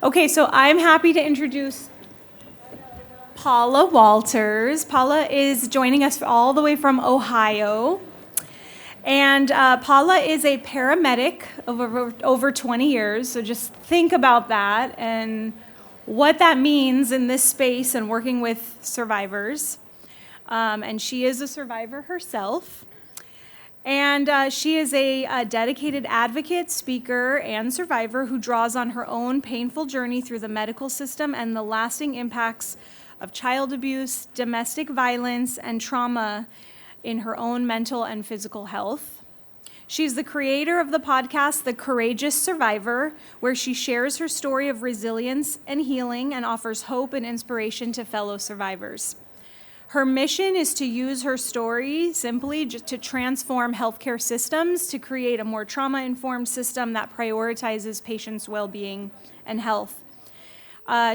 Okay, so I'm happy to introduce Paula Walters. Paula is joining us all the way from Ohio. And Paula is a paramedic of over 20 years, so just think about that and what that means in this space and working with survivors. And she is a survivor herself. And she is a dedicated advocate, speaker, and survivor who draws on her own painful journey through the medical system and the lasting impacts of child abuse, domestic violence, and trauma in her own mental and physical health. She's the creator of the podcast, The Courageous Survivor, where she shares her story of resilience and healing and offers hope and inspiration to fellow survivors. Her mission is to use her story simply just to transform healthcare systems to create a more trauma-informed system that prioritizes patients' well-being and health.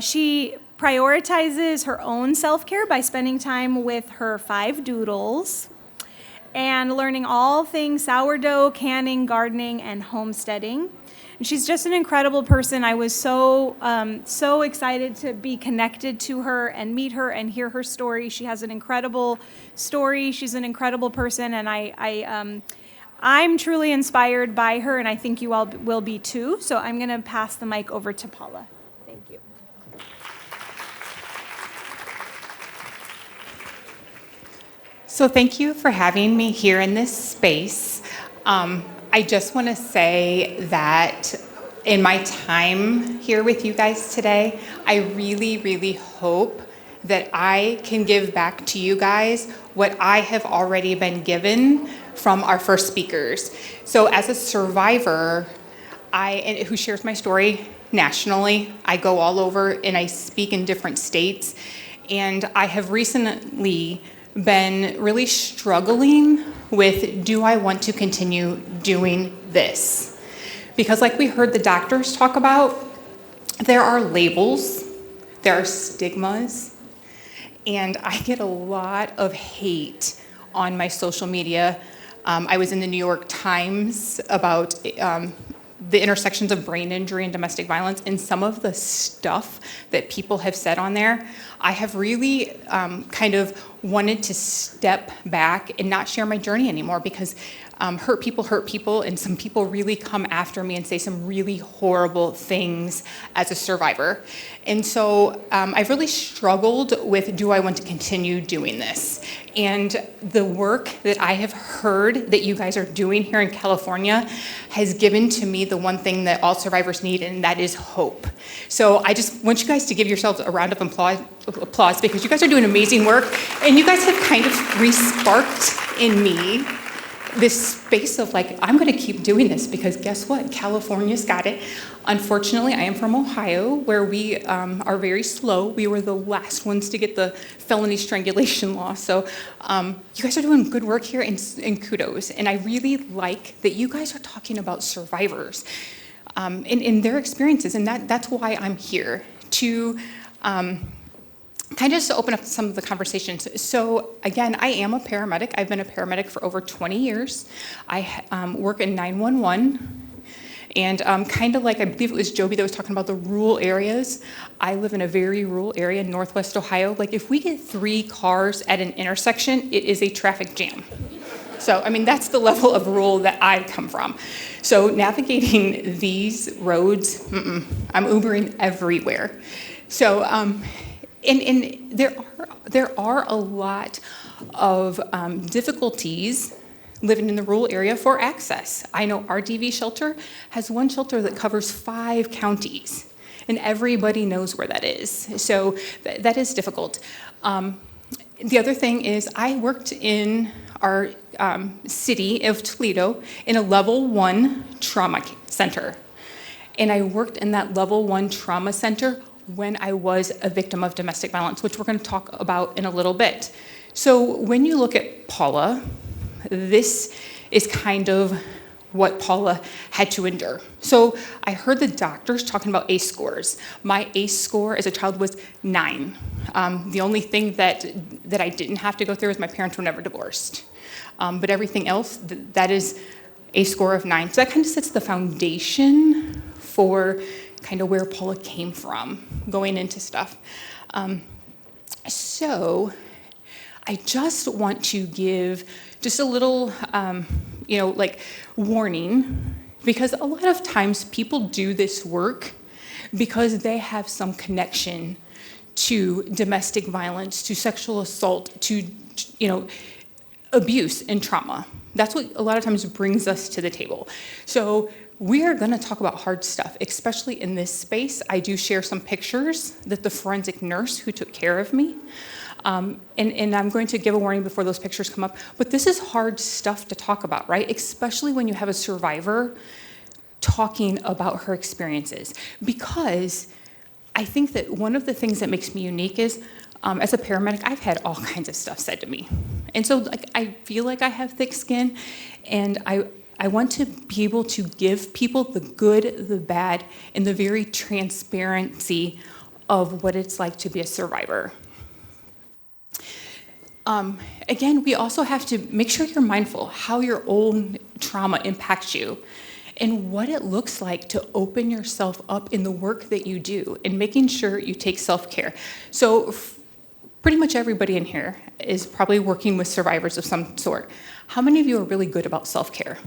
She prioritizes her own self-care by spending time with her 5 doodles and learning all things sourdough, canning, gardening, and homesteading. And she's just an incredible person. I was so excited to be connected to her and meet her and hear her story. She has an incredible story. She's an incredible person, and I'm truly inspired by her, and I think you all will be too. So I'm going to pass the mic over to Paula. Thank you. So thank you for having me here in this space. I just want to say that in my time here with you guys today, I really, really hope that I can give back to you guys what I have already been given from our first speakers. So as a survivor, who shares my story nationally, I go all over and I speak in different states, and I have recently been really struggling with, do I want to continue doing this? Because like we heard the doctors talk about, there are labels, there are stigmas, and I get a lot of hate on my social media. I was in the New York Times about the intersections of brain injury and domestic violence, and some of the stuff that people have said on there, I have really kind of wanted to step back and not share my journey anymore, because hurt people, and some people really come after me and say some really horrible things as a survivor. And so I've really struggled with, do I want to continue doing this? And the work that I have heard that you guys are doing here in California has given to me the one thing that all survivors need, and that is hope. So I just want you guys to give yourselves a round of applause, because you guys are doing amazing work, and you guys have kind of re-sparked in me this space of like, I'm going to keep doing this, because guess what? California's got it. Unfortunately, I am from Ohio, where we are very slow. We were the last ones to get the felony strangulation law. So you guys are doing good work here, and kudos. And I really like that you guys are talking about survivors in their experiences, and that's why I'm here, to kind of just to open up some of the conversations. So again, I am a paramedic. I've been a paramedic for over 20 years. I work in 911. And kind of like, I believe it was Joby that was talking about the rural areas. I live in a very rural area in Northwest Ohio. Like, if we get 3 cars at an intersection, it is a traffic jam. So, I mean, that's the level of rural that I come from. So navigating these roads, I'm Ubering everywhere. So, and there are a lot of difficulties living in the rural area for access. I know our DV shelter has one shelter that covers 5 counties, and everybody knows where that is. So that is difficult. The other thing is, I worked in our city of Toledo in a level 1 trauma center. And I worked in that level 1 trauma center when I was a victim of domestic violence, which we're going to talk about in a little bit. So when you look at Paula, this is kind of what Paula had to endure. So I heard the doctors talking about ACE scores. My ACE score as a child was 9. The only thing that I didn't have to go through is my parents were never divorced. But everything else, that is a score of 9. So that kind of sets the foundation for kind of where Paula came from going into stuff. So I just want to give just a little, warning, because a lot of times people do this work because they have some connection to domestic violence, to sexual assault, to, abuse and trauma. That's what a lot of times brings us to the table. So we are going to talk about hard stuff, especially in this space. I do share some pictures that the forensic nurse who took care of me, and I'm going to give a warning before those pictures come up, but this is hard stuff to talk about, right? Especially when you have a survivor talking about her experiences. Because I think that one of the things that makes me unique is, as a paramedic, I've had all kinds of stuff said to me. And so I feel like I have thick skin, and I want to be able to give people the good, the bad, and the very transparency of what it's like to be a survivor. Again, we also have to make sure you're mindful how your own trauma impacts you and what it looks like to open yourself up in the work that you do and making sure you take self-care. So pretty much everybody in here is probably working with survivors of some sort. How many of you are really good about self-care?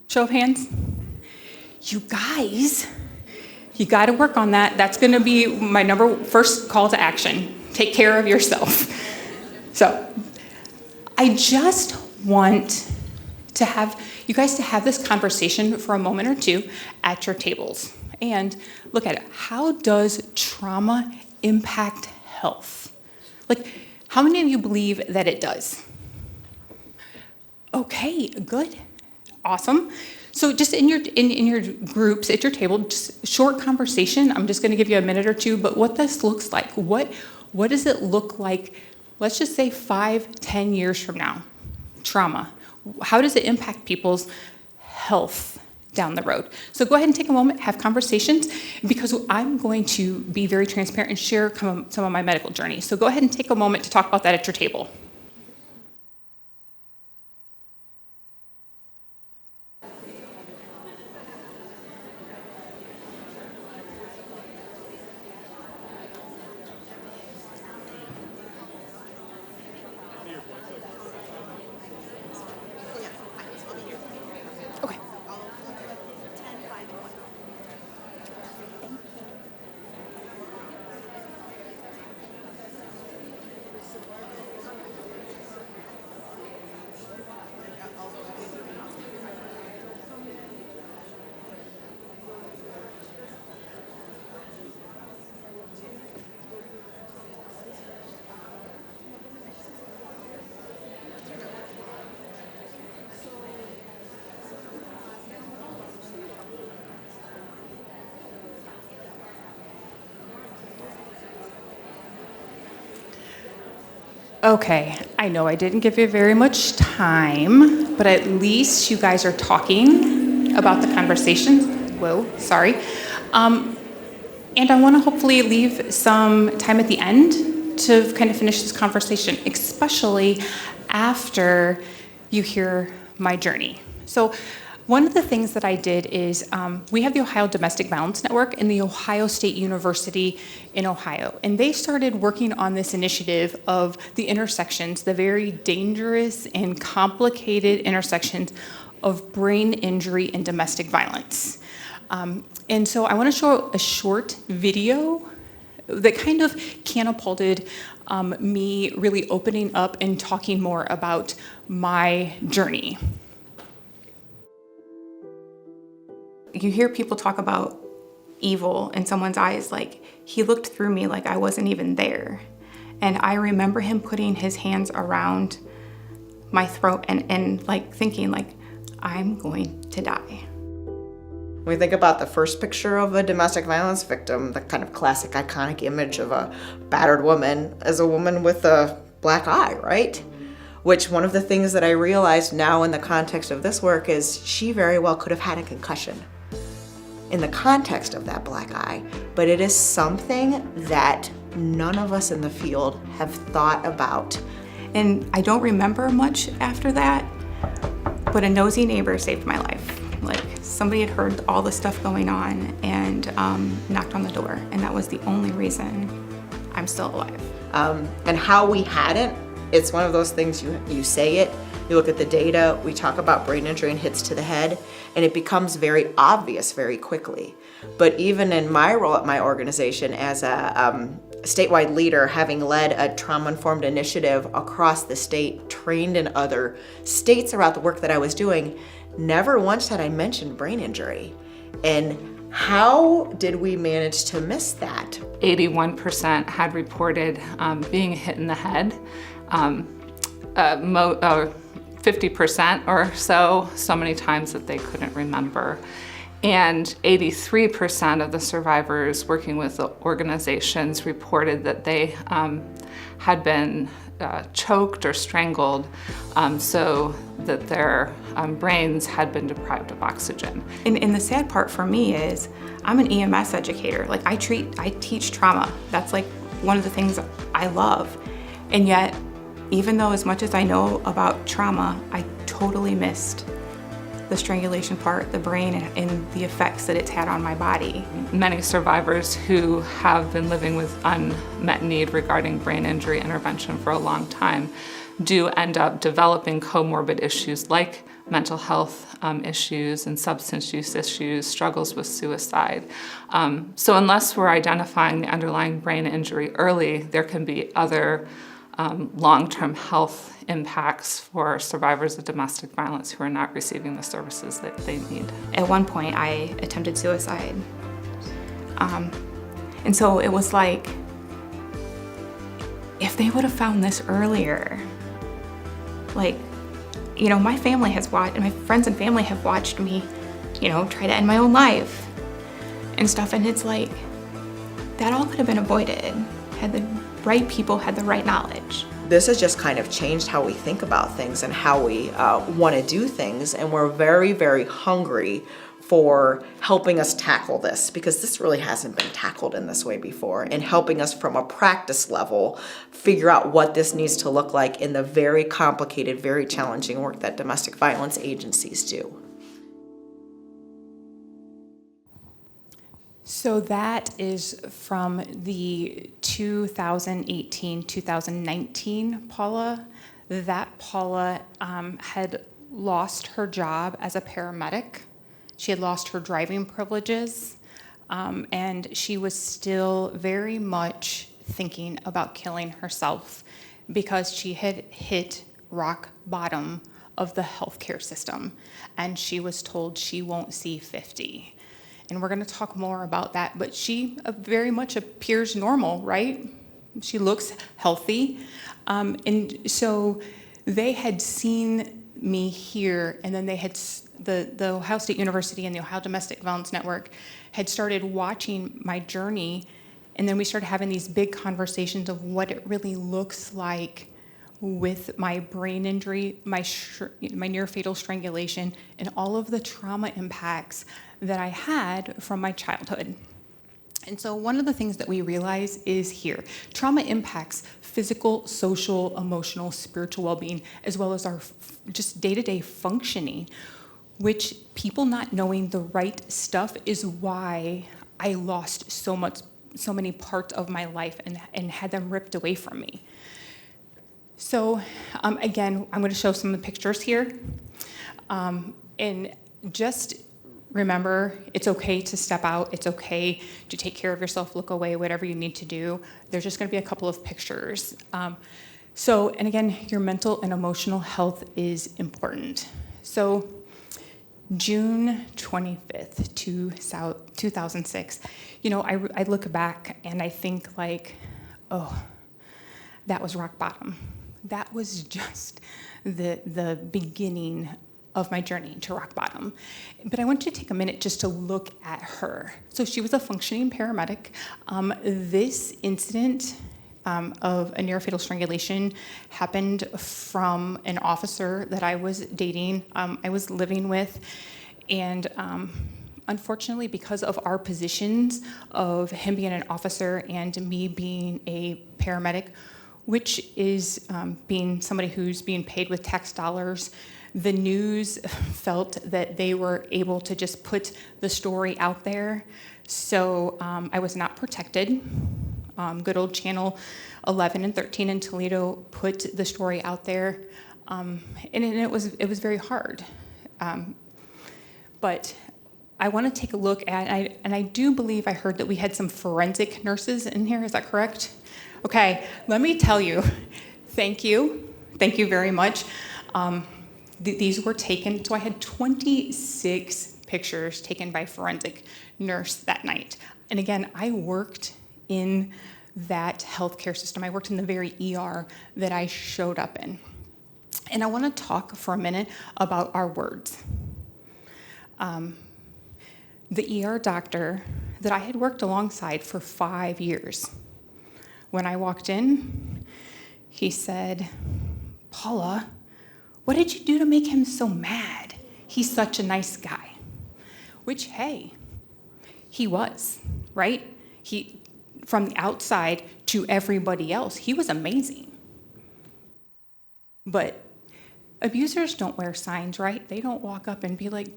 Show of hands. You guys, you got to work on that. That's going to be my first call to action. Take care of yourself. So I just want to have you guys to have this conversation for a moment or two at your tables and look at it. How does trauma impact health? Like, how many of you believe that it does? Okay, good, awesome. So just in your groups at your table, just short conversation. I'm just going to give you a minute or two, but what this looks like, what does it look like? Let's just say 5-10 years from now, trauma. How does it impact people's health down the road? So go ahead and take a moment, have conversations, because I'm going to be very transparent and share some of my medical journey. So go ahead and take a moment to talk about that at your table. Okay. Okay, I know I didn't give you very much time, but at least you guys are talking about the conversation. Whoa, sorry. And I want to hopefully leave some time at the end to kind of finish this conversation, especially after you hear my journey. So one of the things that I did is we have the Ohio Domestic Violence Network and the Ohio State University in Ohio. And they started working on this initiative of the intersections, the very dangerous and complicated intersections of brain injury and domestic violence. And so I want to show a short video that kind of catapulted me really opening up and talking more about my journey. You hear people talk about evil in someone's eyes, like he looked through me like I wasn't even there. And I remember him putting his hands around my throat and like thinking like, I'm going to die. When we think about the first picture of a domestic violence victim, the kind of classic iconic image of a battered woman is a woman with a black eye, right? Which one of the things that I realized now in the context of this work is she very well could have had a concussion in the context of that black eye, but it is something that none of us in the field have thought about. And I don't remember much after that, but a nosy neighbor saved my life. Like somebody had heard all the stuff going on and knocked on the door, and that was the only reason I'm still alive. And how we hadn't, it's one of those things you say it, you look at the data, we talk about brain injury and hits to the head, and it becomes very obvious very quickly. But even in my role at my organization as a statewide leader, having led a trauma-informed initiative across the state, trained in other states about the work that I was doing, never once had I mentioned brain injury. And how did we manage to miss that? 81% had reported being hit in the head. 50% or so many times that they couldn't remember. And 83% of the survivors working with the organizations reported that they had been choked or strangled so that their brains had been deprived of oxygen. And the sad part for me is I'm an EMS educator. Like I teach trauma. That's like one of the things I love. And yet, even though as much as I know about trauma, I totally missed the strangulation part, the brain, and the effects that it's had on my body. Many survivors who have been living with unmet need regarding brain injury intervention for a long time do end up developing comorbid issues like mental health issues and substance use issues, struggles with suicide. So unless we're identifying the underlying brain injury early, there can be other long-term health impacts for survivors of domestic violence who are not receiving the services that they need. At one point, I attempted suicide. And so it was like, if they would have found this earlier, like, you know, my family has watched, and my friends and family have watched me, you know, try to end my own life and stuff. And it's like, that all could have been avoided had the right people had the right knowledge. This has just kind of changed how we think about things and how we want to do things, and we're very, very hungry for helping us tackle this, because this really hasn't been tackled in this way before, and helping us from a practice level figure out what this needs to look like in the very complicated, very challenging work that domestic violence agencies do. So that is from the 2018-2019 Paula. That Paula had lost her job as a paramedic. She had lost her driving privileges, and she was still very much thinking about killing herself because she had hit rock bottom of the healthcare system, and she was told she won't see 50. And we're going to talk more about that, but she very much appears normal, right? She looks healthy. And so they had seen me here, and then they had, the Ohio State University and the Ohio Domestic Violence Network had started watching my journey, and then we started having these big conversations of what it really looks like with my brain injury, my near fatal strangulation, and all of the trauma impacts that I had from my childhood. And so one of the things that we realize is here, trauma impacts physical, social, emotional, spiritual well-being, as well as our just day-to-day functioning, which people not knowing the right stuff is why I lost so many parts of my life and had them ripped away from me. So again, I'm going to show some of the pictures here. And just remember, it's okay to step out. It's okay to take care of yourself, look away, whatever you need to do. There's just going to be a couple of pictures. And again, your mental and emotional health is important. So June 25th, 2006, you know, I look back and I think like, oh, that was rock bottom. That was just the beginning of my journey to rock bottom. But I want to take a minute just to look at her. So she was a functioning paramedic. This incident of a near fatal strangulation happened from an officer that I was dating, I was living with, and unfortunately, because of our positions of him being an officer and me being a paramedic, which is being somebody who's being paid with tax dollars. The news felt that they were able to just put the story out there. So I was not protected. Good old Channel 11 and 13 in Toledo put the story out there, and it was very hard. But I want to take a look at, and I do believe I heard that we had some forensic nurses in here. Is that correct? Okay, let me tell you, thank you very much. These were taken, so I had 26 pictures taken by forensic nurse that night. And again, I worked in that healthcare system. I worked in the very ER that I showed up in. And I want to talk for a minute about our words. The ER doctor that I had worked alongside for 5 years, when I walked in, he said, "Paula, what did you do to make him so mad? He's such a nice guy." Which, hey, he was, right? He, from the outside to everybody else, he was amazing. But abusers don't wear signs, right? They don't walk up and be like,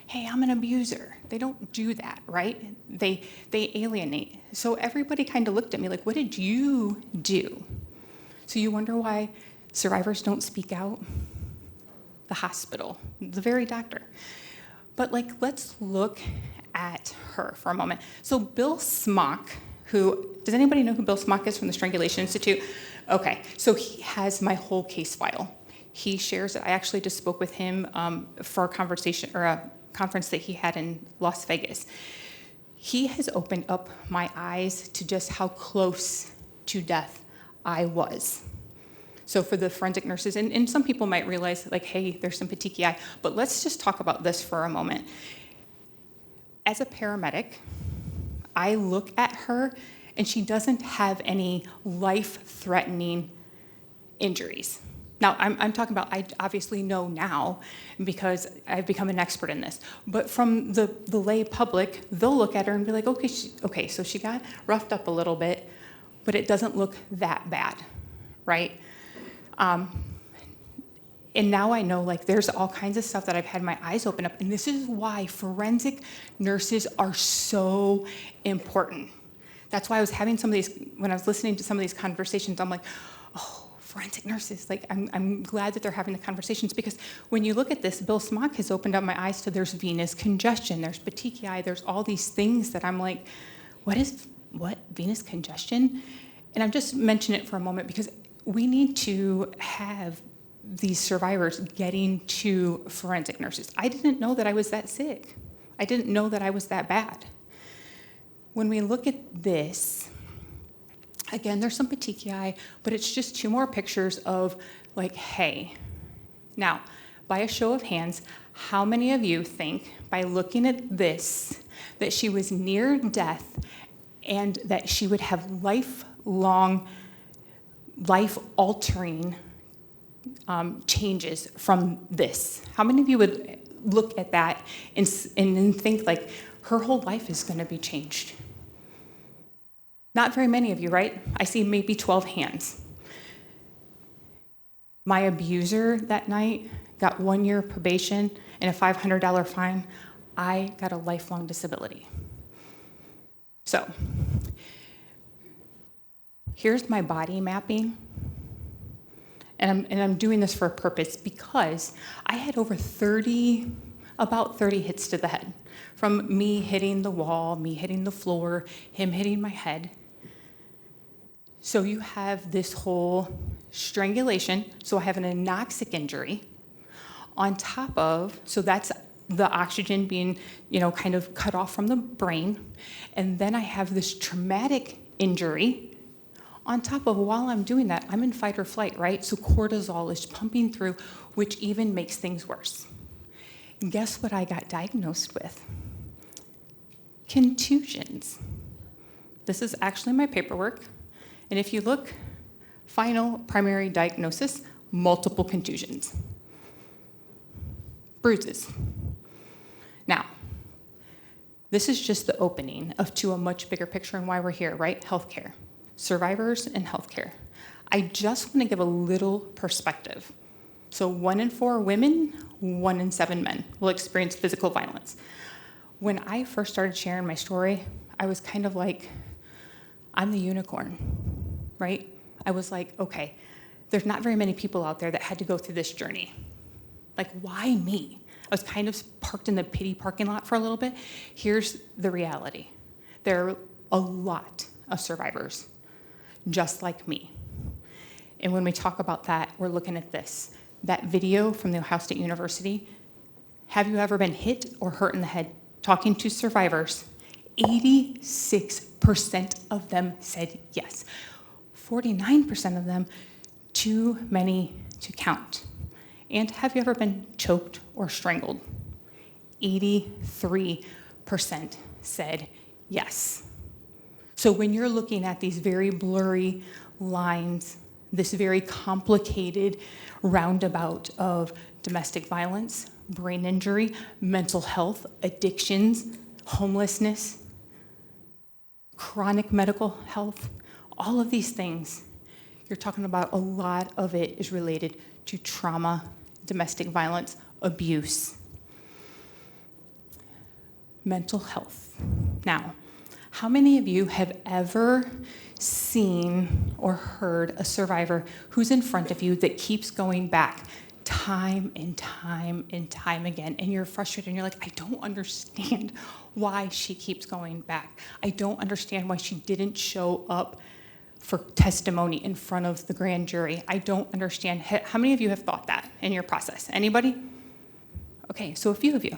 "Hey, I'm an abuser." They don't do that, right? They alienate. So everybody kind of looked at me like, "What did you do?" So you wonder why survivors don't speak out? The hospital, the very doctor. But let's look at her for a moment. So Bill Smock, does anybody know who Bill Smock is from the Strangulation Institute? Okay, so he has my whole case file. He shares it. I actually just spoke with him for a conversation or a conference that he had in Las Vegas. He has opened up my eyes to just how close to death I was. So for the forensic nurses, and some people might realize, hey, there's some petechiae, but let's just talk about this for a moment. As a paramedic, I look at her, and she doesn't have any life-threatening injuries. Now, I'm talking about, I obviously know now because I've become an expert in this. But from the lay public, they'll look at her and be like, okay, so she got roughed up a little bit, but it doesn't look that bad, right? And now I know there's all kinds of stuff that I've had my eyes open up. And this is why forensic nurses are so important. That's why I was having when I was listening to some of these conversations, I'm like, oh, forensic nurses, I'm glad that they're having the conversations, because when you look at this, Bill Smock has opened up my eyes to there's venous congestion, there's petechiae, there's all these things that I'm like, what, venous congestion? And I'm just mentioning it for a moment because we need to have these survivors getting to forensic nurses. I didn't know that I was that sick. I didn't know that I was that bad. When we look at this, again, there's some petechiae, but it's just 2 more pictures of hey. Now, by a show of hands, how many of you think by looking at this that she was near death and that she would have lifelong, life-altering changes from this? How many of you would look at that and think her whole life is going to be changed? Not very many of you, right? I see maybe 12 hands. My abuser that night got 1 year probation and a $500 fine. I got a lifelong disability. So, here's my body mapping. And I'm doing this for a purpose because I had about 30 hits to the head. From me hitting the wall, me hitting the floor, him hitting my head. So you have this whole strangulation. So I have an anoxic injury on top of, so that's the oxygen being, kind of cut off from the brain. And then I have this traumatic injury on top of, while I'm doing that, I'm in fight or flight, right? So cortisol is pumping through, which even makes things worse. And guess what I got diagnosed with? Contusions. This is actually my paperwork. And if you look, final primary diagnosis, multiple contusions. Bruises. Now, this is just the opening to a much bigger picture and why we're here, right? Healthcare. Survivors and healthcare. I just want to give a little perspective. So 1 in 4 women, 1 in 7 men will experience physical violence. When I first started sharing my story, I was kind of like, I'm the unicorn, right? I was like, okay, there's not very many people out there that had to go through this journey. Like, why me? I was kind of parked in the pity parking lot for a little bit. Here's the reality. There are a lot of survivors just like me. And when we talk about that, we're looking at this. That video from the Ohio State University, have you ever been hit or hurt in the head? Talking to survivors, 86% of them said yes. 49% of them, too many to count. And have you ever been choked or strangled? 83% said yes. So when you're looking at these very blurry lines, this very complicated roundabout of domestic violence, brain injury, mental health, addictions, homelessness, chronic medical health, all of these things, you're talking about a lot of it is related to trauma, domestic violence, abuse, mental health. Now, how many of you have ever seen or heard a survivor who's in front of you that keeps going back time and time and time again, and you're frustrated and you're like, I don't understand why she keeps going back. I don't understand why she didn't show up for testimony in front of the grand jury. I don't understand. How many of you have thought that in your process? Anybody? Okay, so a few of you.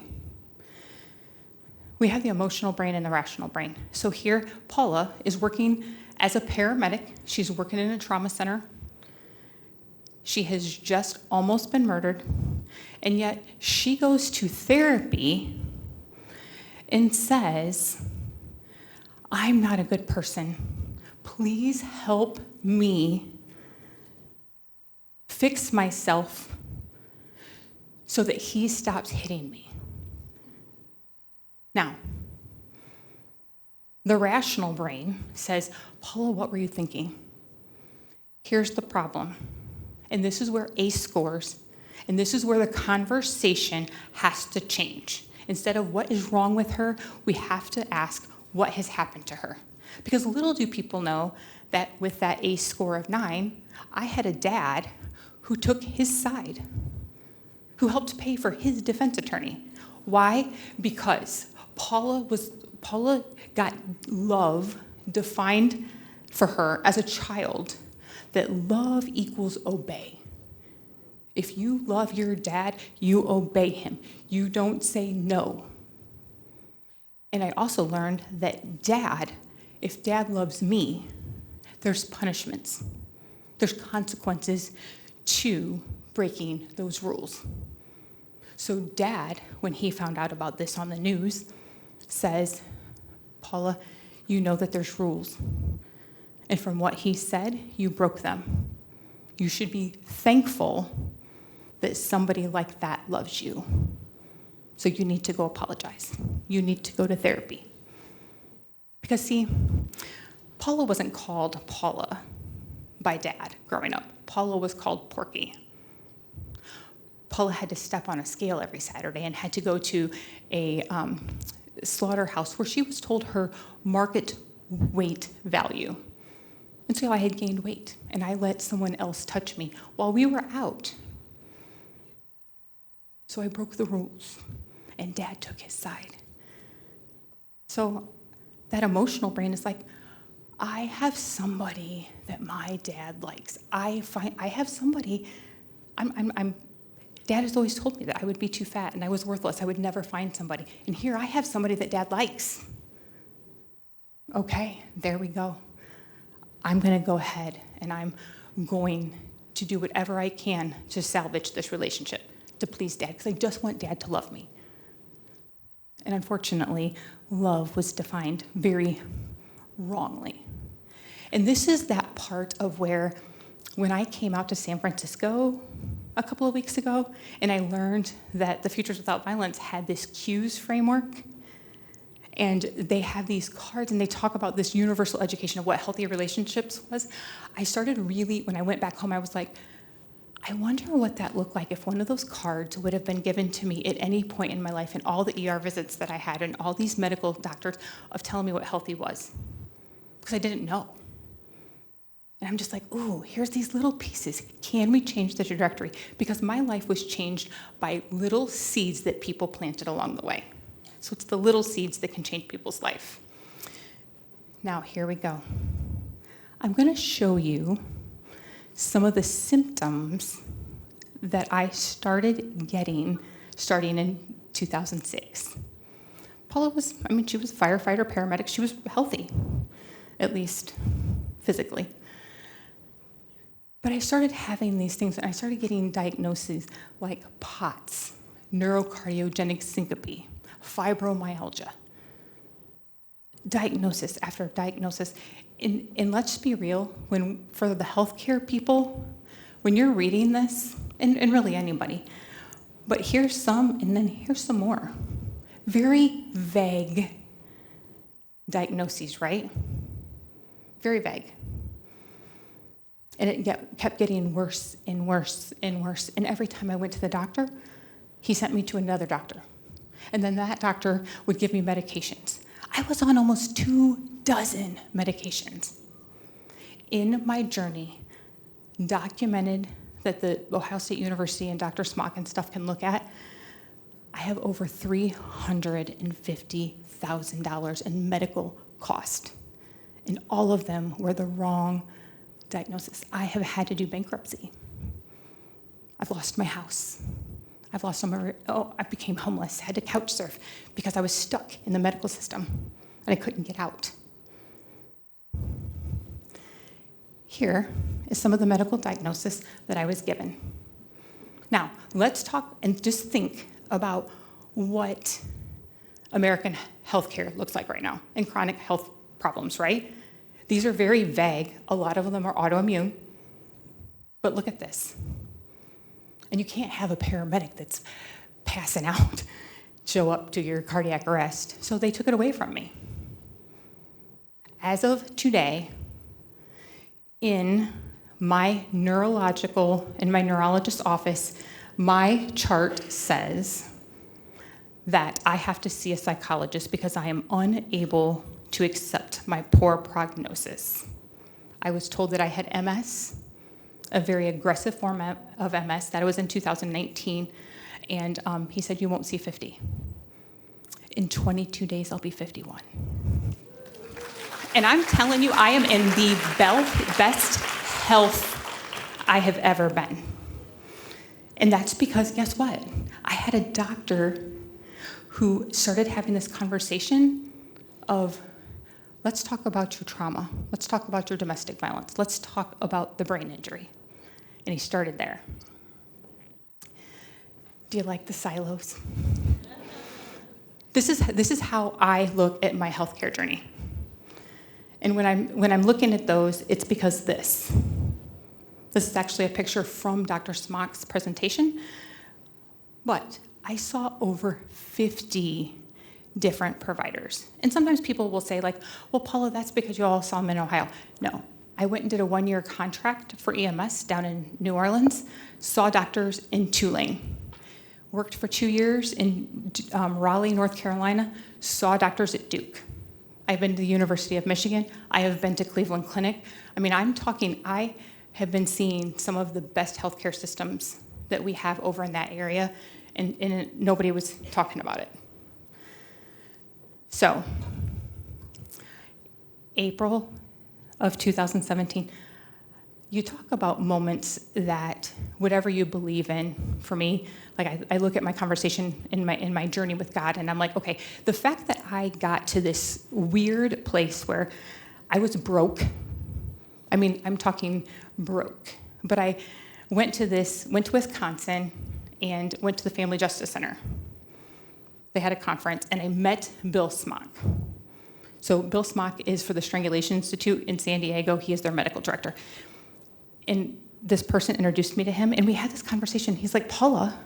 We have the emotional brain and the rational brain. So here, Paula is working as a paramedic. She's working in a trauma center. She has just almost been murdered, and yet she goes to therapy and says, I'm not a good person. Please help me fix myself so that he stops hitting me. Now, the rational brain says, Paula, what were you thinking? Here's the problem. And this is where ACE scores, and this is where the conversation has to change. Instead of what is wrong with her, we have to ask what has happened to her. Because little do people know that with that ACE score of 9, I had a dad who took his side, who helped pay for his defense attorney. Why? Because Paula got love defined for her as a child, that love equals obey. If you love your dad, you obey him. You don't say no. And I also learned that if dad loves me, there's punishments. There's consequences to breaking those rules. So dad, when he found out about this on the news, says, Paula, you know that there's rules. And from what he said, you broke them. You should be thankful that somebody like that loves you. So you need to go apologize. You need to go to therapy. Because see, Paula wasn't called Paula by dad growing up. Paula was called Porky. Paula had to step on a scale every Saturday and had to go to a slaughterhouse where she was told her market weight value. And so I had gained weight, and I let someone else touch me while we were out. So I broke the rules, and dad took his side. So that emotional brain is like, I have somebody that my dad likes. I have somebody, Dad has always told me that I would be too fat and I was worthless. I would never find somebody. And here I have somebody that dad likes. Okay, there we go. I'm going to go ahead and I'm going to do whatever I can to salvage this relationship, to please dad, because I just want dad to love me. And unfortunately, love was defined very wrongly. And this is that part of where, when I came out to San Francisco a couple of weeks ago, and I learned that the Futures Without Violence had this CUES framework, And they have these cards, and they talk about this universal education of what healthy relationships was. I started really, when I went back home, I was like, I wonder what that looked like if one of those cards would have been given to me at any point in my life, and all the ER visits that I had, and all these medical doctors of telling me what healthy was. Because I didn't know. And I'm just like, ooh, here's these little pieces. Can we change the trajectory? Because my life was changed by little seeds that people planted along the way. So it's the little seeds that can change people's life. Now, here we go. I'm going to show you some of the symptoms that I started getting starting in 2006. Paula was, she was a firefighter, paramedic. She was healthy, at least physically. But I started having these things, and I started getting diagnoses like POTS, neurocardiogenic syncope, fibromyalgia. Diagnosis after diagnosis. And let's be real, for the healthcare people, when you're reading this, and really anybody, but here's some, and then here's some more. Very vague diagnoses, right? Very vague. And it kept getting worse and worse and worse. And every time I went to the doctor, he sent me to another doctor. And then that doctor would give me medications. I was on almost 24 medications. In my journey, documented that the Ohio State University and Dr. Smock and stuff can look at, I have over $350,000 in medical cost. And all of them were the wrong diagnosis. I have had to do bankruptcy. I've lost my house. I became homeless, had to couch surf because I was stuck in the medical system and I couldn't get out. Here is some of the medical diagnosis that I was given. Now, let's talk and just think about what American healthcare looks like right now and chronic health problems, right? These are very vague. A lot of them are autoimmune. But look at this. And you can't have a paramedic that's passing out show up to your cardiac arrest. So they took it away from me. As of today, in my neurologist's office, my chart says that I have to see a psychologist because I am unable to accept my poor prognosis. I was told that I had MS, a very aggressive form of MS. That was in 2019. And he said, you won't see 50. In 22 days, I'll be 51. And I'm telling you, I am in the best health I have ever been. And that's because, guess what? I had a doctor who started having this conversation of, let's talk about your trauma. Let's talk about your domestic violence. Let's talk about the brain injury. And he started there. Do you like the silos? This is how I look at my healthcare journey. And when I'm looking at those, it's because this is actually a picture from Dr. Smock's presentation. But I saw over 50 different providers. And sometimes people will say, like, well, Paula, that's because you all saw them in Ohio. No. I went and did a 1-year contract for EMS down in New Orleans, saw doctors in Tulane, worked for 2 years in Raleigh, North Carolina, saw doctors at Duke. I've been to the University of Michigan. I have been to Cleveland Clinic. I have been seeing some of the best healthcare systems that we have over in that area, and nobody was talking about it. So, April of 2017, you talk about moments that whatever you believe in, for me, like I look at my conversation in my journey with God, and I'm like, okay, the fact that I got to this weird place where I was broke, I'm talking broke, but I went to Wisconsin and went to the Family Justice Center. They had a conference, and I met Bill Smock. So Bill Smock is for the Strangulation Institute in San Diego. He is their medical director. And this person introduced me to him, and we had this conversation. He's like, Paula,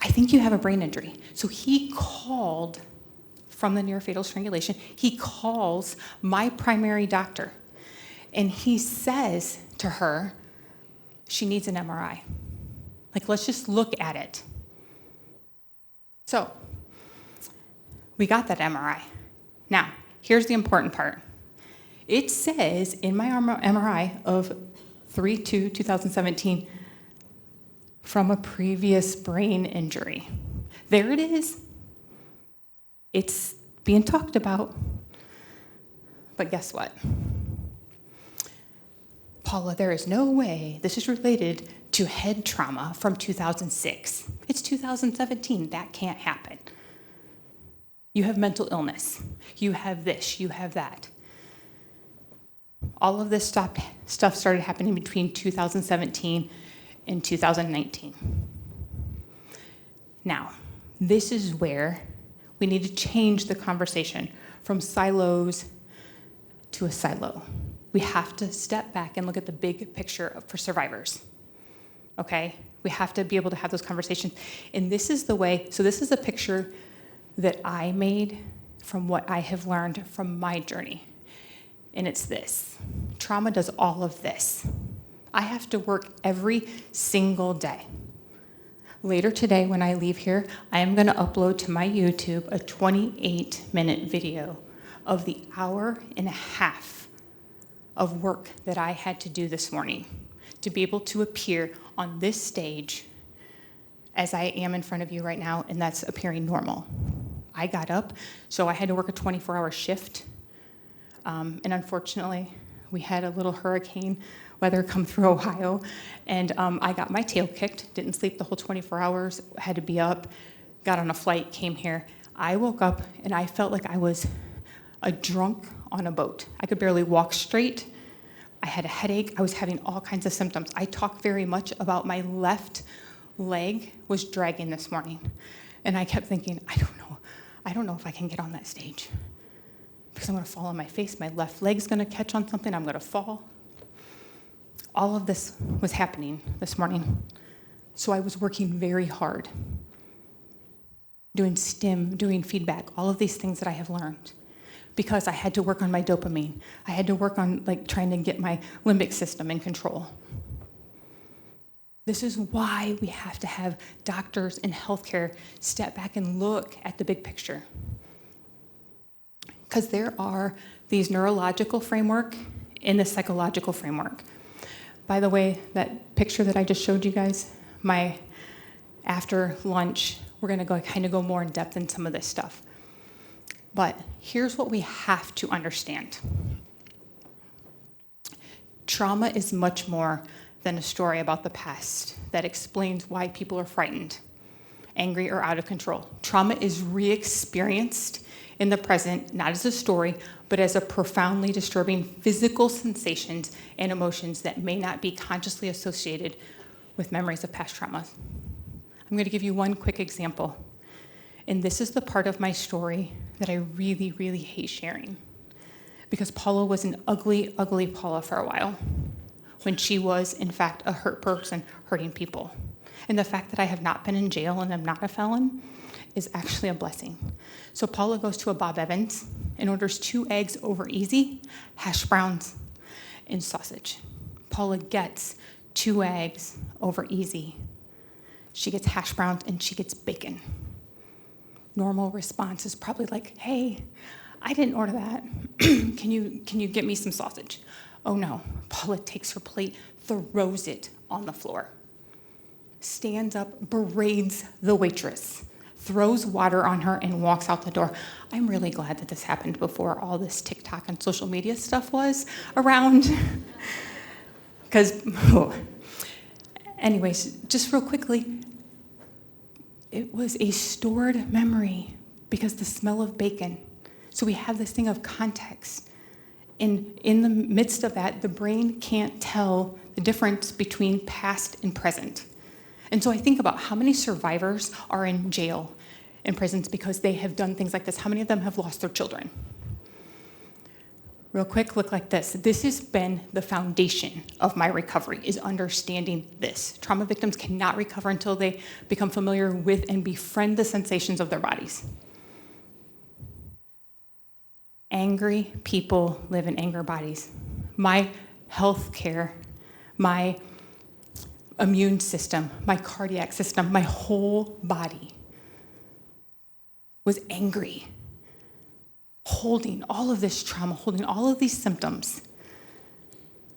I think you have a brain injury. So he called from the near fatal strangulation. He calls my primary doctor, and he says to her, she needs an MRI. Like, let's just look at it. So, we got that MRI. Now, here's the important part. It says in my MRI of 3/2/2017 from a previous brain injury. There it is. It's being talked about. But guess what? Paula, there is no way this is related to head trauma from 2006. It's 2017. That can't happen. You have mental illness. You have this. You have that. All of this stuff started happening between 2017 and 2019. Now, this is where we need to change the conversation from silos to a silo. We have to step back and look at the big picture for survivors. Okay? We have to be able to have those conversations. And this is the way, so this is a picture that I made from what I have learned from my journey. And it's this. Trauma does all of this. I have to work every single day. Later today, when I leave here, I am going to upload to my YouTube a 28-minute video of the hour and a half of work that I had to do this morning to be able to appear on this stage as I am in front of you right now, and that's appearing normal. I got up, so I had to work a 24-hour shift. And unfortunately, we had a little hurricane weather come through Ohio, and I got my tail kicked, didn't sleep the whole 24 hours, had to be up, got on a flight, came here. I woke up, and I felt like I was a drunk on a boat. I could barely walk straight. I had a headache. I was having all kinds of symptoms. I talked very much about my left leg was dragging this morning. And I kept thinking, I don't know if I can get on that stage. Because I'm going to fall on my face. My left leg's going to catch on something. I'm going to fall. All of this was happening this morning. So I was working very hard. Doing STEM, doing feedback, all of these things that I have learned. Because I had to work on my dopamine. I had to work on trying to get my limbic system in control. This is why we have to have doctors and healthcare step back and look at the big picture. Because there are these neurological framework and the psychological framework. By the way, that picture that I just showed you guys, my after lunch, we're going to go more in depth in some of this stuff. But here's what we have to understand. Trauma is much more than a story about the past that explains why people are frightened, angry, or out of control. Trauma is re-experienced in the present, not as a story, but as a profoundly disturbing physical sensations and emotions that may not be consciously associated with memories of past traumas. I'm going to give you one quick example. And this is the part of my story that I really, really hate sharing. Because Paula was an ugly, ugly Paula for a while, when she was, in fact, a hurt person hurting people. And the fact that I have not been in jail and I'm not a felon is actually a blessing. So Paula goes to a Bob Evans and orders 2 eggs over easy, hash browns, and sausage. Paula gets 2 eggs over easy. She gets hash browns and she gets bacon. Normal response is probably like, hey, I didn't order that. Can you get me some sausage? Oh no, Paula takes her plate, throws it on the floor, stands up, berates the waitress, throws water on her, and walks out the door. I'm really glad that this happened before all this TikTok and social media stuff was around. Because, anyways, just real quickly, it was a stored memory because the smell of bacon. So we have this thing of context. And in the midst of that, the brain can't tell the difference between past and present. And so I think about how many survivors are in jail and prisons because they have done things like this. How many of them have lost their children? Real quick, look like this. This has been the foundation of my recovery, is understanding this. Trauma victims cannot recover until they become familiar with and befriend the sensations of their bodies. Angry people live in anger bodies. My health care, my immune system, my cardiac system, my whole body was angry, holding all of this trauma, holding all of these symptoms.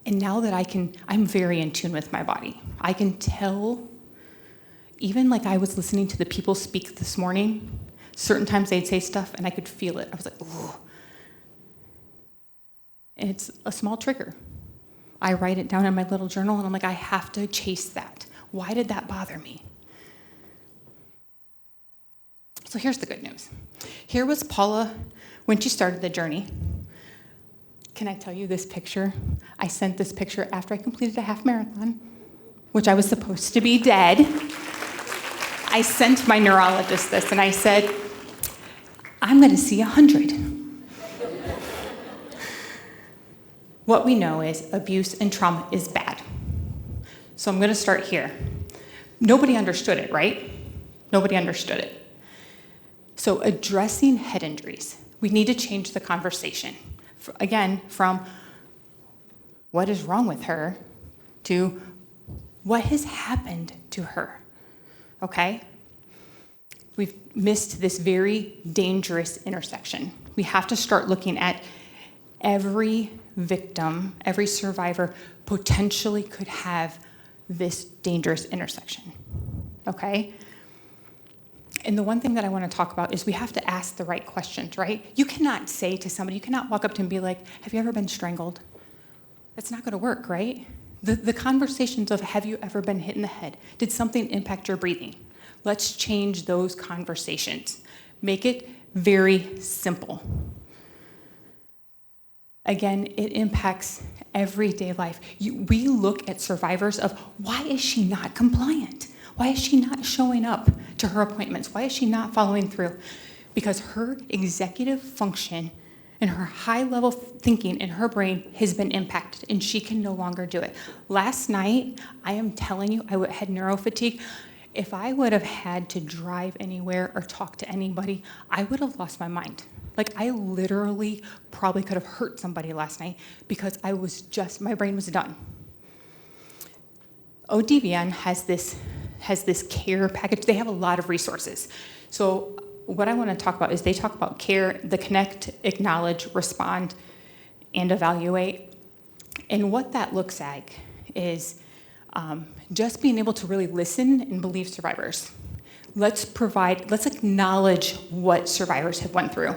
And now that I'm very in tune with my body. I can tell, even like I was listening to the people speak this morning, certain times they'd say stuff and I could feel it. I was like, ooh. And it's a small trigger. I write it down in my little journal and I'm like, I have to chase that. Why did that bother me? So here's the good news. Here was Paula when she started the journey. Can I tell you this picture? I sent this picture after I completed a half marathon, which I was supposed to be dead. I sent my neurologist this and I said, I'm going to see 100. What we know is abuse and trauma is bad. So I'm going to start here. Nobody understood it, right? Nobody understood it. So addressing head injuries, we need to change the conversation. Again, from what is wrong with her to what has happened to her, okay? We've missed this very dangerous intersection. We have to start looking at every victim, every survivor potentially could have this dangerous intersection, okay? And the one thing that I want to talk about is we have to ask the right questions, right? You cannot say to somebody, you cannot walk up to them and be like, have you ever been strangled? That's not going to work, right? The conversations of have you ever been hit in the head? Did something impact your breathing? Let's change those conversations. Make it very simple. Again, it impacts everyday life. We look at survivors of why is she not compliant? Why is she not showing up to her appointments? Why is she not following through? Because her executive function and her high-level thinking in her brain has been impacted, and she can no longer do it. Last night, I am telling you, I had neurofatigue. If I would have had to drive anywhere or talk to anybody, I would have lost my mind. Like, I literally probably could have hurt somebody last night because my brain was done. ODVN has this care package. They have a lot of resources. So what I want to talk about is they talk about care, the connect, acknowledge, respond, and evaluate. And what that looks like is just being able to really listen and believe survivors. Let's acknowledge what survivors have went through.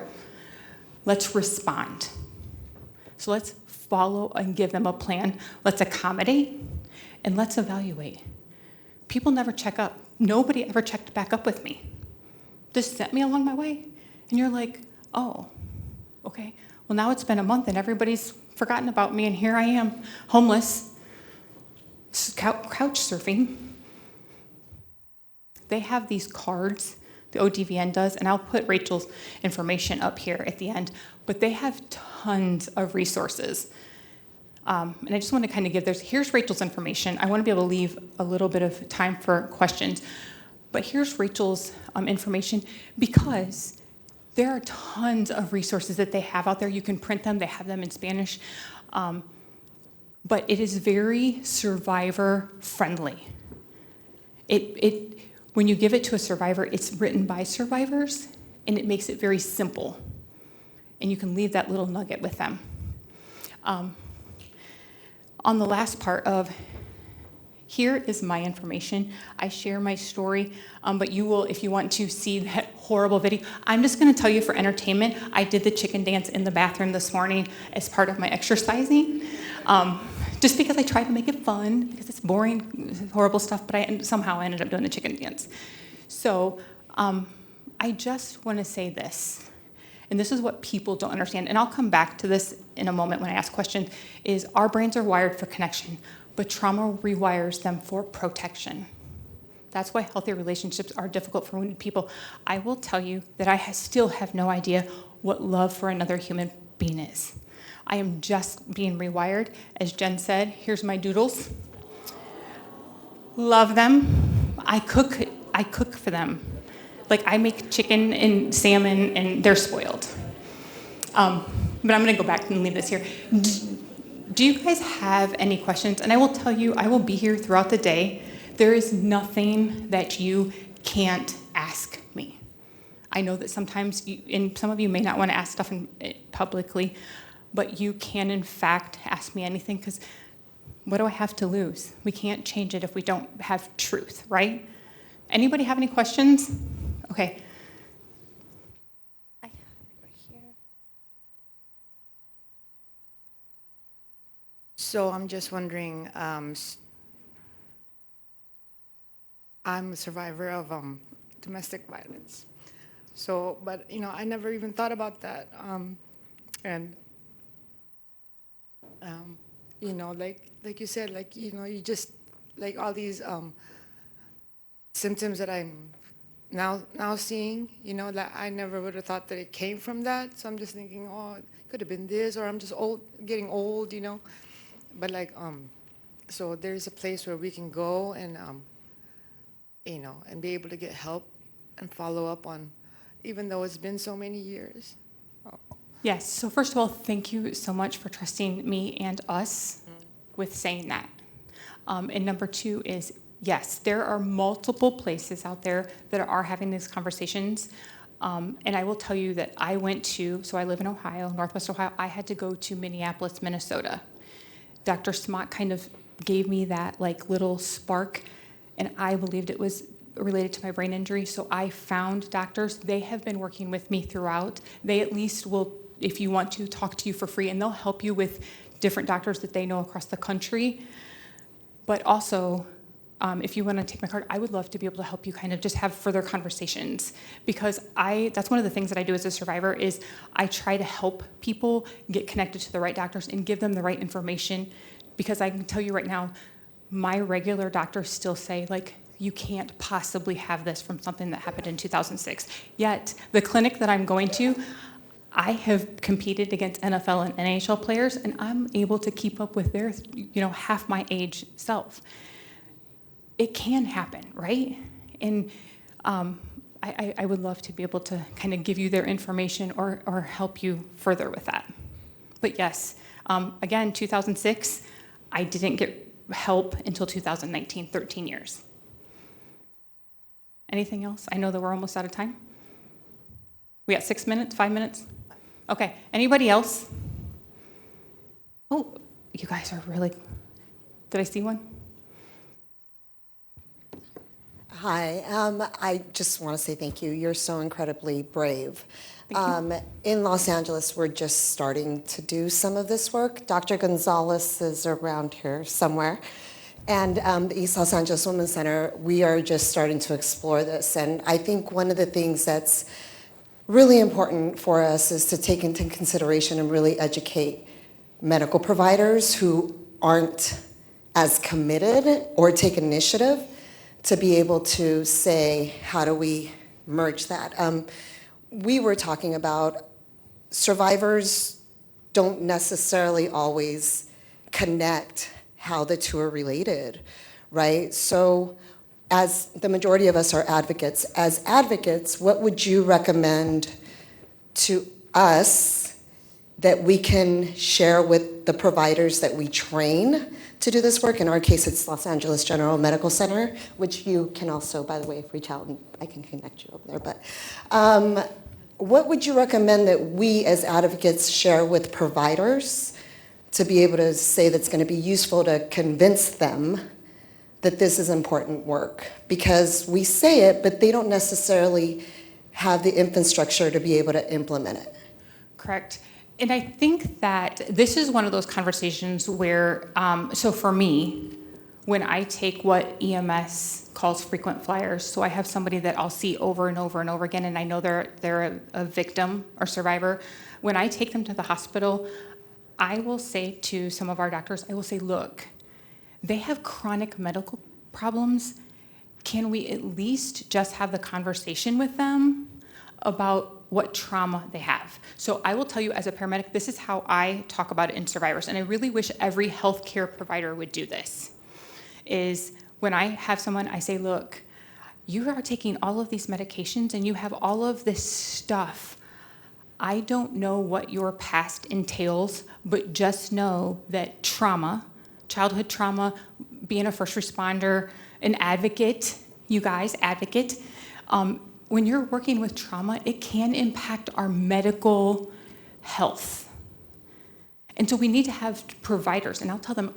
Let's respond. So let's follow and give them a plan. Let's accommodate, and let's evaluate. People never check up. Nobody ever checked back up with me. Just sent me along my way. And you're like, oh, okay. Well, now it's been a month and everybody's forgotten about me, and here I am, homeless, couch surfing. They have these cards, the ODVN does, and I'll put Rachel's information up here at the end, but they have tons of resources. And I just want to kind of here's Rachel's information. I want to be able to leave a little bit of time for questions, but here's Rachel's information because there are tons of resources that they have out there. You can print them, they have them in Spanish, but it is very survivor friendly. When you give it to a survivor, it's written by survivors, and it makes it very simple. And you can leave that little nugget with them. On the last part of, here is my information. I share my story, but you will, if you want to see that horrible video, I'm just gonna tell you for entertainment, I did the chicken dance in the bathroom this morning as part of my exercising. Just because I tried to make it fun, because it's boring, horrible stuff, but somehow I ended up doing the chicken dance. So I just want to say this, and this is what people don't understand, and I'll come back to this in a moment when I ask questions, is our brains are wired for connection, but trauma rewires them for protection. That's why healthy relationships are difficult for wounded people. I will tell you that I still have no idea what love for another human being is. I am just being rewired. As Jen said, here's my doodles. Love them. I cook for them. Like, I make chicken and salmon, and they're spoiled. but I'm going to go back and leave this here. Do you guys have any questions? And I will tell you, I will be here throughout the day. There is nothing that you can't ask me. I know that sometimes, and some of you may not want to ask stuff publicly, but you can, in fact, ask me anything, because what do I have to lose? We can't change it if we don't have truth, right? Anybody have any questions? Okay. I have it right here. So I'm just wondering, I'm a survivor of domestic violence. So, but I never even thought about that. And like you said, you just like all these symptoms that I'm now seeing, that I never would have thought that it came from that. So I'm just thinking, oh, it could have been this, or I'm just getting old, But so there's a place where we can go and and be able to get help and follow up on, even though it's been so many years. Yes, so first of all, thank you so much for trusting me and us with saying that. And number two is, yes, there are multiple places out there that are having these conversations. And I will tell you that so I live in Ohio, Northwest Ohio. I had to go to Minneapolis, Minnesota. Dr. Smock kind of gave me that little spark, and I believed it was related to my brain injury. So I found doctors. They have been working with me throughout. They at least will, if you want to, talk to you for free, and they'll help you with different doctors that they know across the country. But also, if you want to take my card, I would love to be able to help you kind of just have further conversations, because that's one of the things that I do as a survivor is I try to help people get connected to the right doctors and give them the right information, because I can tell you right now, my regular doctors still say, you can't possibly have this from something that happened in 2006. Yet, the clinic that I'm going to, I have competed against NFL and NHL players, and I'm able to keep up with their, half my age self. It can happen, right? And I would love to be able to kind of give you their information or help you further with that. But yes, again, 2006, I didn't get help until 2019, 13 years. Anything else? I know that we're almost out of time. We got 6 minutes, 5 minutes? Okay, anybody else? Oh, you guys are really, did I see one? Hi, I just want to say thank you. You're so incredibly brave. In Los Angeles, we're just starting to do some of this work. Dr. Gonzalez is around here somewhere. And the East Los Angeles Women's Center, we are just starting to explore this. And I think one of the things that's really important for us is to take into consideration and really educate medical providers who aren't as committed or take initiative to be able to say, how do we merge that? We were talking about survivors don't necessarily always connect how the two are related, right? So as the majority of us are advocates, as advocates, what would you recommend to us that we can share with the providers that we train to do this work? In our case, it's Los Angeles General Medical Center, which you can also, by the way, reach out and I can connect you over there. But what would you recommend that we as advocates share with providers to be able to say that's going to be useful to convince them that this is important work? Because we say it, but they don't necessarily have the infrastructure to be able to implement it. Correct. And I think that this is one of those conversations where, so for me, when I take what EMS calls frequent flyers, so I have somebody that I'll see over and over and over again, and I know they're a victim or survivor. When I take them to the hospital, I will say to some of our doctors, I will say, look, they have chronic medical problems. Can we at least just have the conversation with them about what trauma they have? So I will tell you as a paramedic, this is how I talk about it in survivors, and I really wish every healthcare provider would do this, is when I have someone, I say, look, you are taking all of these medications and you have all of this stuff. I don't know what your past entails, but just know that trauma, childhood trauma, being a first responder, an advocate, you guys, advocate, when you're working with trauma, it can impact our medical health. And so we need to have providers, and I'll tell them,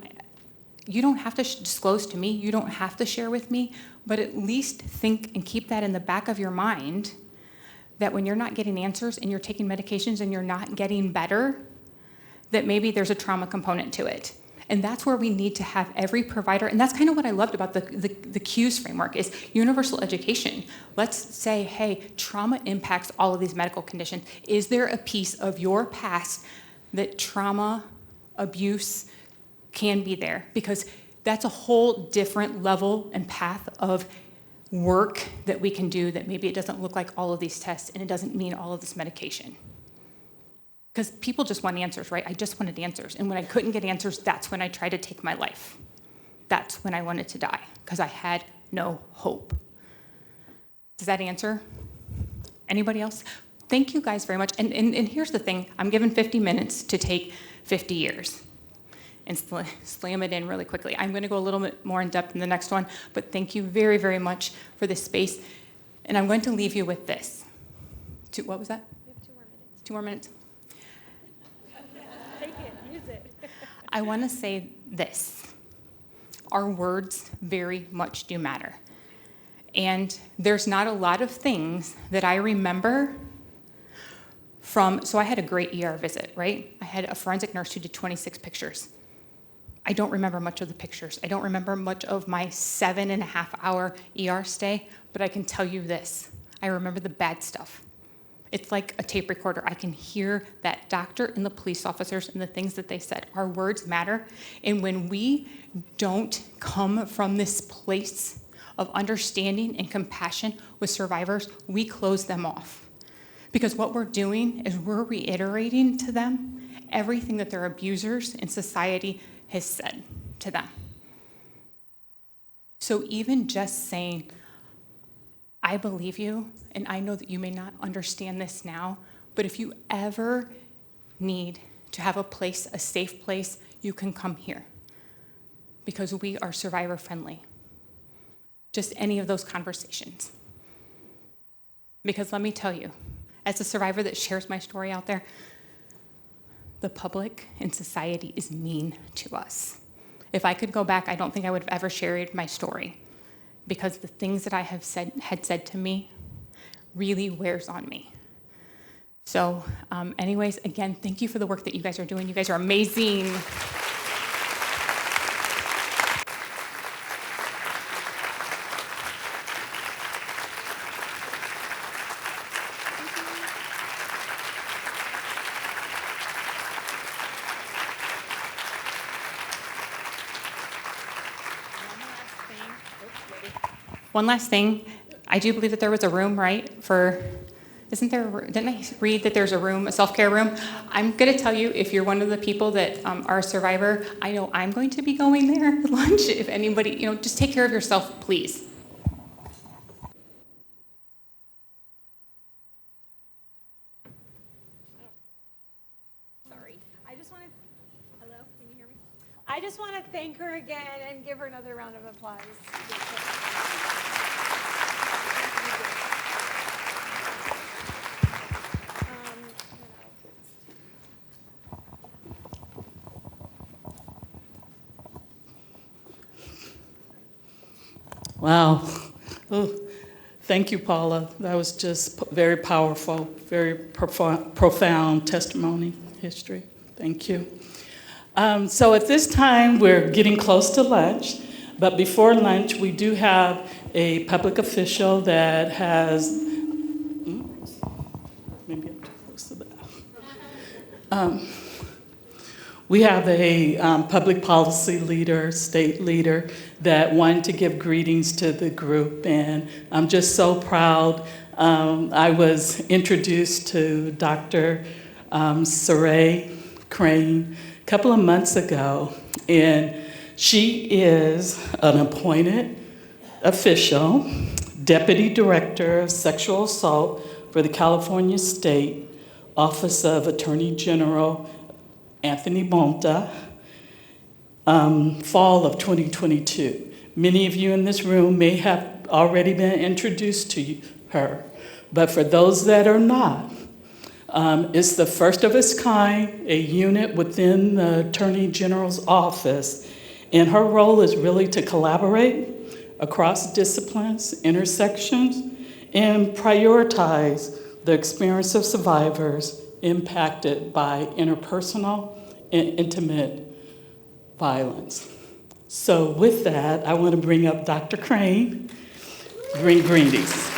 you don't have to disclose to me, you don't have to share with me, but at least think and keep that in the back of your mind that when you're not getting answers and you're taking medications and you're not getting better, that maybe there's a trauma component to it. And that's where we need to have every provider, and that's kind of what I loved about the CUES framework is universal education. Let's say, hey, trauma impacts all of these medical conditions. Is there a piece of your past that trauma, abuse can be there? Because that's a whole different level and path of work that we can do that maybe it doesn't look like all of these tests and it doesn't mean all of this medication. Because people just want answers, right? I just wanted answers. And when I couldn't get answers, that's when I tried to take my life. That's when I wanted to die, because I had no hope. Does that answer? Anybody else? Thank you guys very much. And here's the thing. I'm given 50 minutes to take 50 years and slam it in really quickly. I'm going to go a little bit more in depth in the next one, but thank you very, very much for this space. And I'm going to leave you with this. What was that? We have 2 more minutes. 2 more minutes. Take it, use it. I want to say this. Our words very much do matter. And there's not a lot of things that I remember so I had a great ER visit, right? I had a forensic nurse who did 26 pictures. I don't remember much of the pictures. I don't remember much of my 7.5-hour ER stay, but I can tell you this. I remember the bad stuff. It's like a tape recorder. I can hear that doctor and the police officers and the things that they said. Our words matter. And when we don't come from this place of understanding and compassion with survivors, we close them off. Because what we're doing is we're reiterating to them everything that their abusers in society has said to them. So even just saying, I believe you, and I know that you may not understand this now, but if you ever need to have a place, a safe place, you can come here. Because we are survivor friendly. Just any of those conversations. Because let me tell you, as a survivor that shares my story out there, the public and society is mean to us. If I could go back, I don't think I would have ever shared my story, because the things that I had said to me really wears on me. So anyways, again, thank you for the work that you guys are doing. You guys are amazing. One last thing, I do believe that there was a room, right, didn't I read that there's a room, a self-care room? I'm gonna tell you, if you're one of the people that are a survivor, I know I'm going to be going there at lunch. If anybody, just take care of yourself, please. Sorry. Hello, can you hear me? I just want to thank her again and give her another round of applause. Wow. Oh, thank you, Paula. That was just very powerful, very profound testimony, history. Thank you. So at this time, we're getting close to lunch, but before lunch, we do have a public official that has, maybe I'm too close to that. We have a public policy leader, state leader, that wanted to give greetings to the group, and I'm just so proud. I was introduced to Dr. Saray Crane a couple of months ago, and she is an appointed official, Deputy Director of Sexual Assault for the California State Office of Attorney General Anthony Bonta, fall of 2022. Many of you in this room may have already been introduced to her, but for those that are not, it's the first of its kind, a unit within the Attorney General's office, and her role is really to collaborate across disciplines, intersections, and prioritize the experience of survivors impacted by interpersonal and intimate violence. So with that, I want to bring up Dr. Crane. Bring greetings.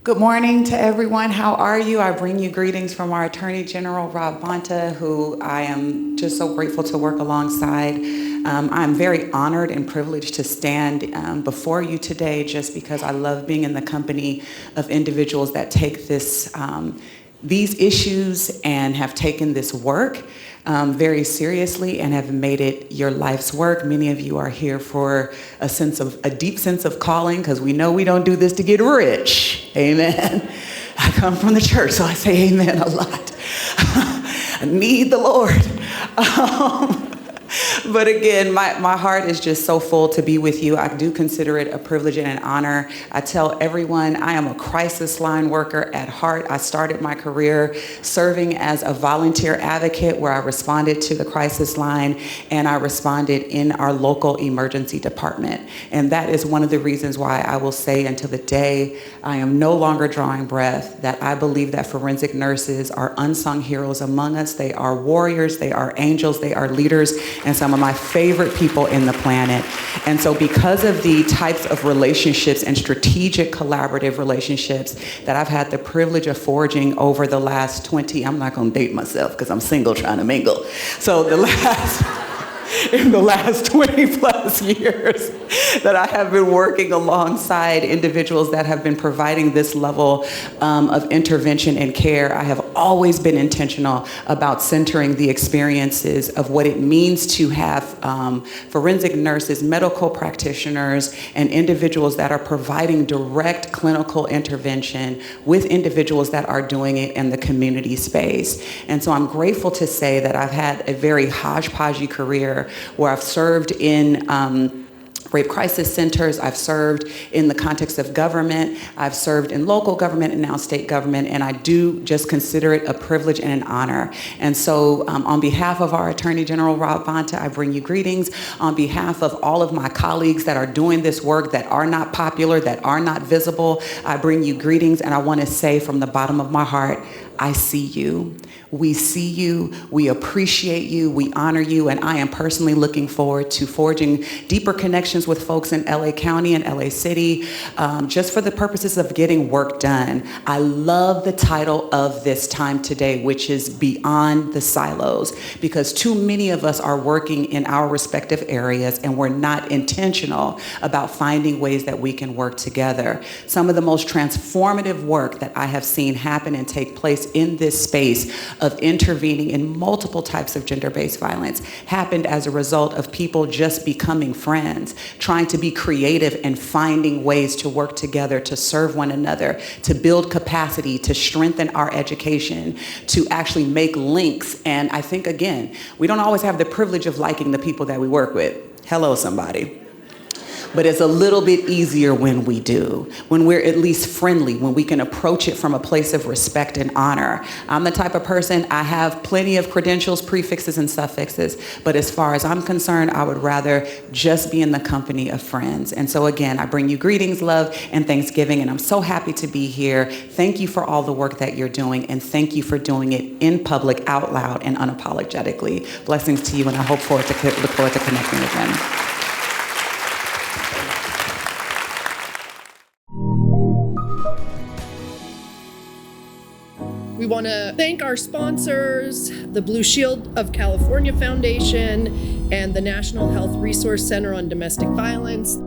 Good morning to everyone. How are you? I bring you greetings from our Attorney General, Rob Bonta, who I am just so grateful to work alongside. I'm very honored and privileged to stand before you today just because I love being in the company of individuals that take these issues and have taken this work very seriously and have made it your life's work. Many of you are here for a deep sense of calling, because we know we don't do this to get rich. Amen. I come from the church, so I say amen a lot. I need the Lord. But again, my heart is just so full to be with you. I do consider it a privilege and an honor. I tell everyone I am a crisis line worker at heart. I started my career serving as a volunteer advocate, where I responded to the crisis line and I responded in our local emergency department. And that is one of the reasons why I will say until the day I am no longer drawing breath that I believe that forensic nurses are unsung heroes among us. They are warriors, they are angels, they are leaders, and some of my favorite people in the planet. And so because of the types of relationships and strategic collaborative relationships that I've had the privilege of forging over the last 20, I'm not gonna date myself because I'm single trying to mingle. So in the last 20 plus years that I have been working alongside individuals that have been providing this level of intervention and care, I have always been intentional about centering the experiences of what it means to have forensic nurses, medical practitioners, and individuals that are providing direct clinical intervention with individuals that are doing it in the community space. And so I'm grateful to say that I've had a very hodgepodgey career where I've served in rape crisis centers, I've served in the context of government, I've served in local government and now state government, and I do just consider it a privilege and an honor. And so on behalf of our Attorney General, Rob Bonta, I bring you greetings. On behalf of all of my colleagues that are doing this work, that are not popular, that are not visible, I bring you greetings, and I want to say from the bottom of my heart, I see you. We see you, we appreciate you, we honor you, and I am personally looking forward to forging deeper connections with folks in LA County and LA City, just for the purposes of getting work done. I love the title of this time today, which is Beyond the Silos, because too many of us are working in our respective areas and we're not intentional about finding ways that we can work together. Some of the most transformative work that I have seen happen and take place in this space of intervening in multiple types of gender-based violence happened as a result of people just becoming friends, trying to be creative and finding ways to work together, to serve one another, to build capacity, to strengthen our education, to actually make links. And I think, again, we don't always have the privilege of liking the people that we work with. Hello, somebody. But it's a little bit easier when we do, when we're at least friendly, when we can approach it from a place of respect and honor. I'm the type of person, I have plenty of credentials, prefixes, and suffixes, but as far as I'm concerned, I would rather just be in the company of friends. And so again, I bring you greetings, love, and thanksgiving, and I'm so happy to be here. Thank you for all the work that you're doing, and thank you for doing it in public, out loud, and unapologetically. Blessings to you, and I look forward to connecting again. We want to thank our sponsors, the Blue Shield of California Foundation and the National Health Resource Center on Domestic Violence.